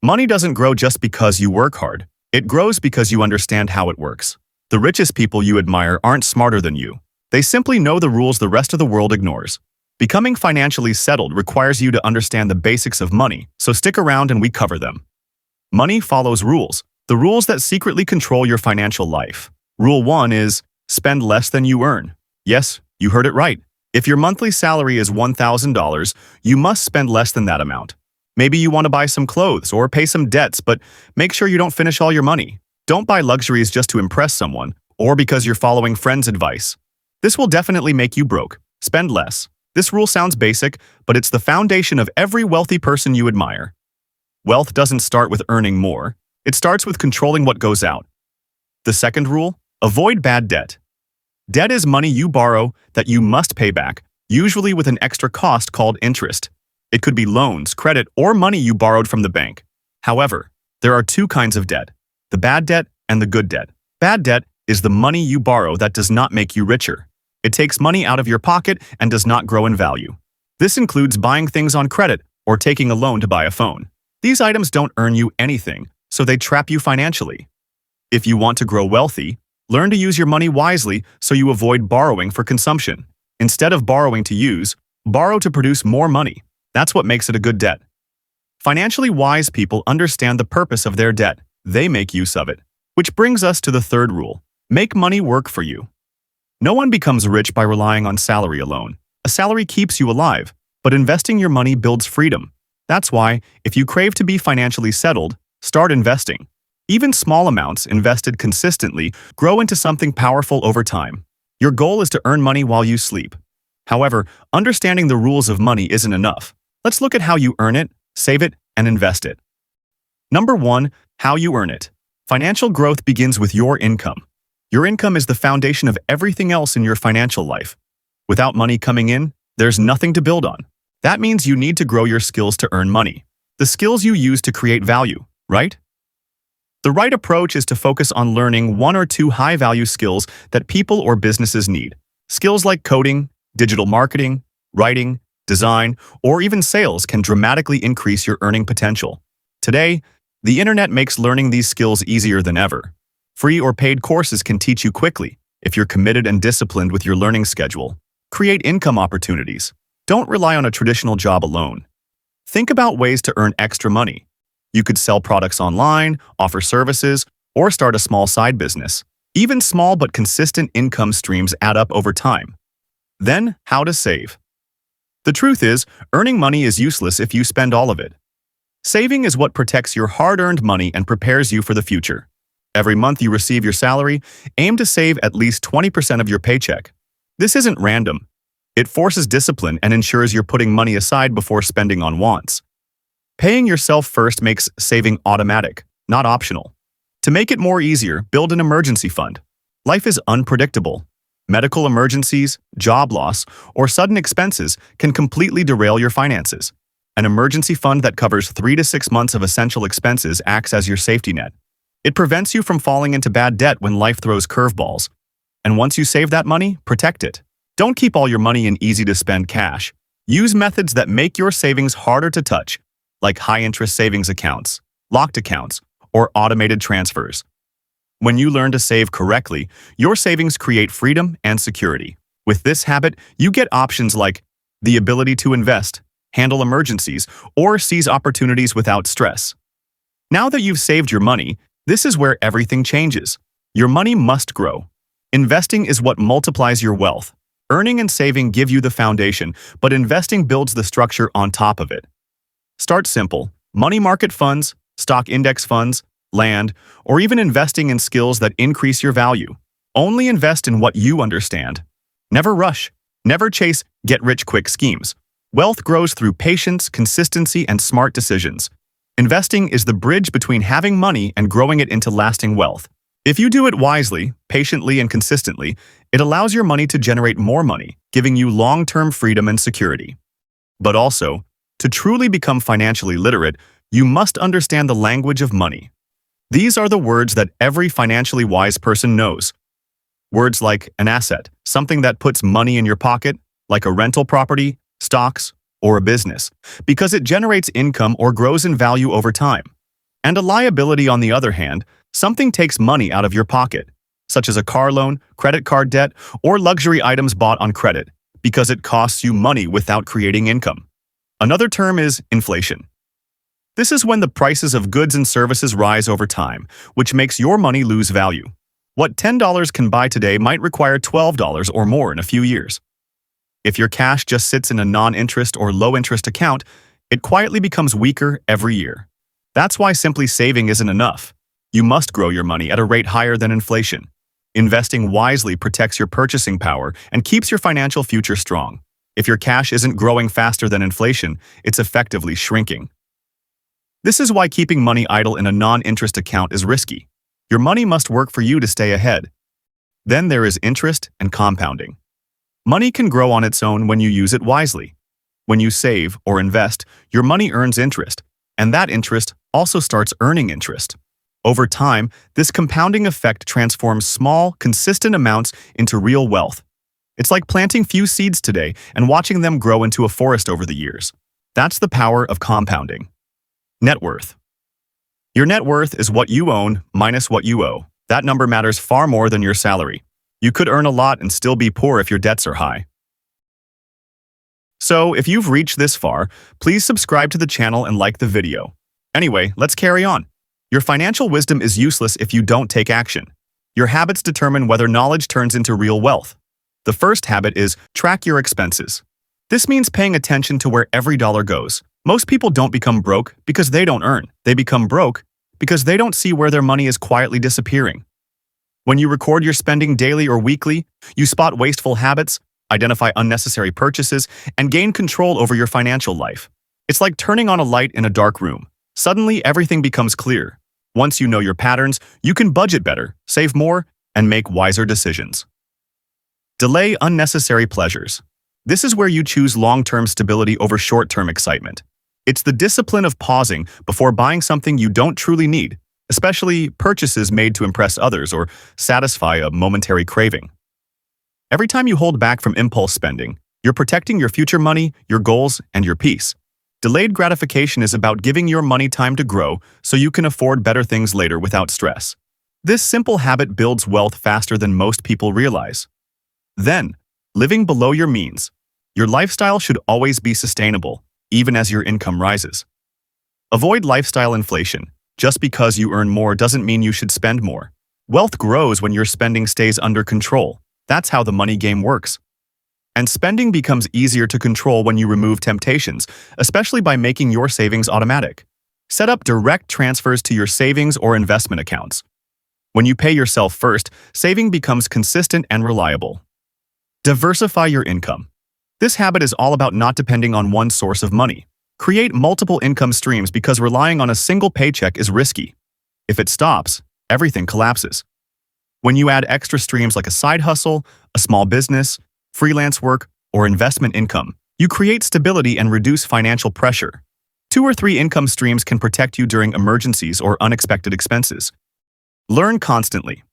Money doesn't grow just because you work hard. It grows because you understand how it works. The richest people you admire aren't smarter than you. They simply know the rules the rest of the world ignores. Becoming financially settled requires you to understand the basics of money, so stick around and we cover them. Money follows rules, the rules that secretly control your financial life. Rule 1 is, spend less than you earn. Yes, you heard it right. If your monthly salary is $1,000, you must spend less than that amount. Maybe you want to buy some clothes or pay some debts, but make sure you don't finish all your money. Don't buy luxuries just to impress someone, or because you're following friends' advice. This will definitely make you broke. Spend less. This rule sounds basic, but it's the foundation of every wealthy person you admire. Wealth doesn't start with earning more. It starts with controlling what goes out. The second rule: avoid bad debt. Debt is money you borrow that you must pay back, usually with an extra cost called interest. It could be loans, credit, or money you borrowed from the bank. However, there are two kinds of debt: the bad debt and the good debt. Bad debt is the money you borrow that does not make you richer. It takes money out of your pocket and does not grow in value. This includes buying things on credit or taking a loan to buy a phone. These items don't earn you anything, so they trap you financially. If you want to grow wealthy, learn to use your money wisely so you avoid borrowing for consumption. Instead of borrowing to use, borrow to produce more money. That's what makes it a good debt. Financially wise people understand the purpose of their debt. They make use of it. Which brings us to the third rule: make money work for you. No one becomes rich by relying on salary alone. A salary keeps you alive, but investing your money builds freedom. That's why, if you crave to be financially settled, start investing. Even small amounts invested consistently grow into something powerful over time. Your goal is to earn money while you sleep. However, understanding the rules of money isn't enough. Let's look at how you earn it, save it, and invest it. Number 1. How you earn it. Financial growth begins with your income. Your income is the foundation of everything else in your financial life. Without money coming in, there's nothing to build on. That means you need to grow your skills to earn money. The skills you use to create value, right? The right approach is to focus on learning 1 or 2 high-value skills that people or businesses need. Skills like coding, digital marketing, writing, design, or even sales can dramatically increase your earning potential. Today, the internet makes learning these skills easier than ever. Free or paid courses can teach you quickly if you're committed and disciplined with your learning schedule. Create income opportunities. Don't rely on a traditional job alone. Think about ways to earn extra money. You could sell products online, offer services, or start a small side business. Even small but consistent income streams add up over time. Then, how to save. The truth is, earning money is useless if you spend all of it. Saving is what protects your hard-earned money and prepares you for the future. Every month you receive your salary, aim to save at least 20% of your paycheck. This isn't random. It forces discipline and ensures you're putting money aside before spending on wants. Paying yourself first makes saving automatic, not optional. To make it more easier, build an emergency fund. Life is unpredictable. Medical emergencies, job loss, or sudden expenses can completely derail your finances. An emergency fund that covers 3 to 6 months of essential expenses acts as your safety net. It prevents you from falling into bad debt when life throws curveballs. And once you save that money, protect it. Don't keep all your money in easy-to-spend cash. Use methods that make your savings harder to touch, like high-interest savings accounts, locked accounts, or automated transfers. When you learn to save correctly, your savings create freedom and security. With this habit, you get options like the ability to invest, handle emergencies, or seize opportunities without stress. Now that you've saved your money, this is where everything changes. Your money must grow. Investing is what multiplies your wealth. Earning and saving give you the foundation, but investing builds the structure on top of it. Start simple: money market funds, stock index funds, land, or even investing in skills that increase your value. Only invest in what you understand. Never rush. Never chase get-rich-quick schemes. Wealth grows through patience, consistency, and smart decisions. Investing is the bridge between having money and growing it into lasting wealth. If you do it wisely, patiently, and consistently, it allows your money to generate more money, giving you long-term freedom and security. But also, to truly become financially literate, you must understand the language of money. These are the words that every financially wise person knows. Words like an asset, something that puts money in your pocket, like a rental property, stocks, or a business, because it generates income or grows in value over time. And a liability, on the other hand, something takes money out of your pocket, such as a car loan, credit card debt, or luxury items bought on credit, because it costs you money without creating income. Another term is inflation. This is when the prices of goods and services rise over time, which makes your money lose value. What $10 can buy today might require $12 or more in a few years. If your cash just sits in a non-interest or low-interest account, it quietly becomes weaker every year. That's why simply saving isn't enough. You must grow your money at a rate higher than inflation. Investing wisely protects your purchasing power and keeps your financial future strong. If your cash isn't growing faster than inflation, it's effectively shrinking. This is why keeping money idle in a non-interest account is risky. Your money must work for you to stay ahead. Then there is interest and compounding. Money can grow on its own when you use it wisely. When you save or invest, your money earns interest, and that interest also starts earning interest. Over time, this compounding effect transforms small, consistent amounts into real wealth. It's like planting few seeds today and watching them grow into a forest over the years. That's the power of compounding. Net worth. Your net worth is what you own minus what you owe. That number matters far more than your salary. You could earn a lot and still be poor if your debts are high. So, if you've reached this far, please subscribe to the channel and like the video. Anyway, let's carry on. Your financial wisdom is useless if you don't take action. Your habits determine whether knowledge turns into real wealth. The first habit is track your expenses. This means paying attention to where every dollar goes. Most people don't become broke because they don't earn. They become broke because they don't see where their money is quietly disappearing. When you record your spending daily or weekly, you spot wasteful habits, identify unnecessary purchases, and gain control over your financial life. It's like turning on a light in a dark room. Suddenly, everything becomes clear. Once you know your patterns, you can budget better, save more, and make wiser decisions. Delay unnecessary pleasures. This is where you choose long-term stability over short-term excitement. It's the discipline of pausing before buying something you don't truly need, especially purchases made to impress others or satisfy a momentary craving. Every time you hold back from impulse spending, you're protecting your future money, your goals, and your peace. Delayed gratification is about giving your money time to grow so you can afford better things later without stress. This simple habit builds wealth faster than most people realize. Then, living below your means. Your lifestyle should always be sustainable, even as your income rises. Avoid lifestyle inflation. Just because you earn more doesn't mean you should spend more. Wealth grows when your spending stays under control. That's how the money game works. And spending becomes easier to control when you remove temptations, especially by making your savings automatic. Set up direct transfers to your savings or investment accounts. When you pay yourself first, saving becomes consistent and reliable. Diversify your income. This habit is all about not depending on one source of money. Create multiple income streams because relying on a single paycheck is risky. If it stops, everything collapses. When you add extra streams like a side hustle, a small business, freelance work, or investment income, you create stability and reduce financial pressure. 2 or 3 income streams can protect you during emergencies or unexpected expenses. Learn constantly.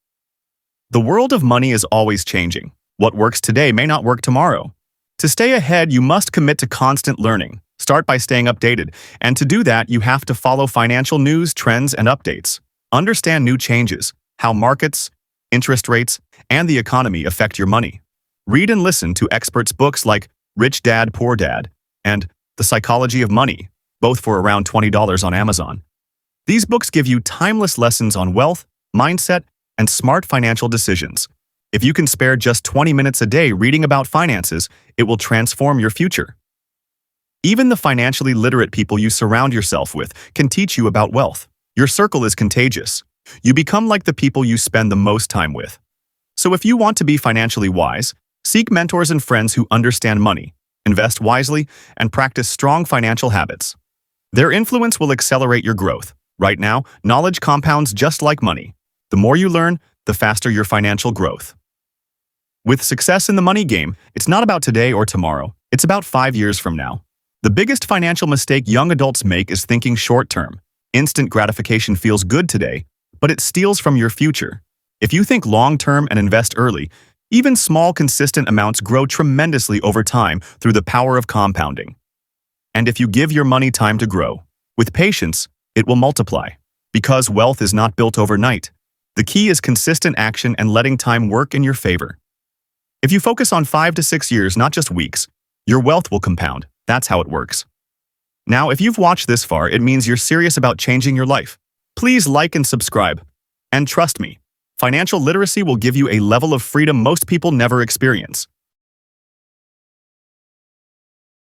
The world of money is always changing. What works today may not work tomorrow. To stay ahead, you must commit to constant learning. Start by staying updated, and to do that, you have to follow financial news, trends, and updates. Understand new changes, how markets, interest rates, and the economy affect your money. Read and listen to experts' books like Rich Dad, Poor Dad and The Psychology of Money, both for around $20 on Amazon. These books give you timeless lessons on wealth, mindset, and smart financial decisions. If you can spare just 20 minutes a day reading about finances, it will transform your future. Even the financially literate people you surround yourself with can teach you about wealth. Your circle is contagious. You become like the people you spend the most time with. So if you want to be financially wise, seek mentors and friends who understand money, invest wisely, and practice strong financial habits. Their influence will accelerate your growth. Right now, knowledge compounds just like money. The more you learn, the faster your financial growth. With success in the money game, it's not about today or tomorrow. It's about 5 years from now. The biggest financial mistake young adults make is thinking short-term. Instant gratification feels good today, but it steals from your future. If you think long-term and invest early, even small, consistent amounts grow tremendously over time through the power of compounding. And if you give your money time to grow, with patience, it will multiply. Because wealth is not built overnight. The key is consistent action and letting time work in your favor. If you focus on 5 to 6 years, not just weeks, your wealth will compound. That's how it works. Now, if you've watched this far, it means you're serious about changing your life. Please like and subscribe. And trust me, financial literacy will give you a level of freedom most people never experience.